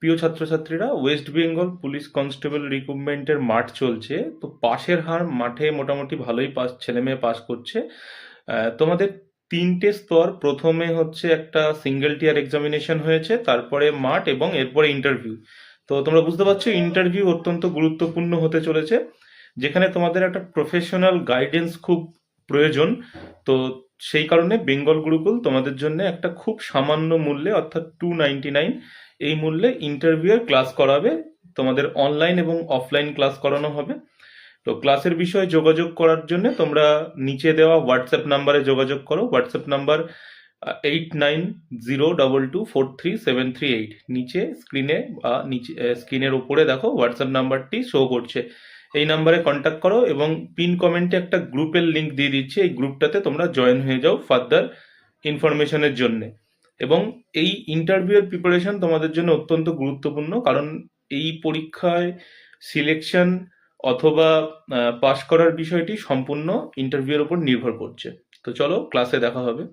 প্রিয় ছাত্রছাত্রীরা, West Bengal police constable রিক্রুটমেন্টের মাঠ চলছে, তো পাশের হার মাঠে মোটামুটি ভালোই ছেলে মেয়ে পাস করছে। তোমাদের তিনটে স্তর, প্রথমে হচ্ছে একটা সিঙ্গেল টিয়ার এক্সামিনেশন হয়েছে, তারপরে মাঠ এবং এরপরে ইন্টারভিউ। তো তোমরা বুঝতে পারছো ইন্টারভিউ অত্যন্ত গুরুত্বপূর্ণ হতে চলেছে, যেখানে তোমাদের একটা প্রফেশনাল গাইডেন্স খুব প্রয়োজন। তো সেই কারণে বেঙ্গল গুরুকুল তোমাদের জন্য একটা খুব সামান্য মূল্যে, অর্থাৎ 299 এই মূল্যে ইন্টারভিউয়ের ক্লাস করাবে। তোমাদের অনলাইন এবং অফলাইন ক্লাস করানো হবে। তো ক্লাসের বিষয়ে যোগাযোগ করার জন্য তোমরা নিচে দেওয়া হোয়াটসঅ্যাপ নাম্বারে যোগাযোগ করো। WhatsApp number 8902243738। নিচে স্ক্রিনে বা নিচে স্ক্রিনের উপরে দেখো হোয়াটসঅ্যাপ নাম্বারটি শো করছে। এই নাম্বারে কন্ট্যাক্ট করো এবং পিন কমেন্টে একটা গ্রুপের লিঙ্ক দিয়ে দিচ্ছি, এই গ্রুপটাতে তোমরা জয়েন হয়ে যাও ফার্দার ইনফরমেশনের জন্য। এবং এই ইন্টারভিউয়ের প্রিপারেশন তোমাদের জন্য অত্যন্ত গুরুত্বপূর্ণ, কারণ এই পরীক্ষায় সিলেকশন অথবা পাশ করার বিষয়টি সম্পূর্ণ ইন্টারভিউয়ের উপর নির্ভর করছে। তো চলো, ক্লাসে দেখা হবে।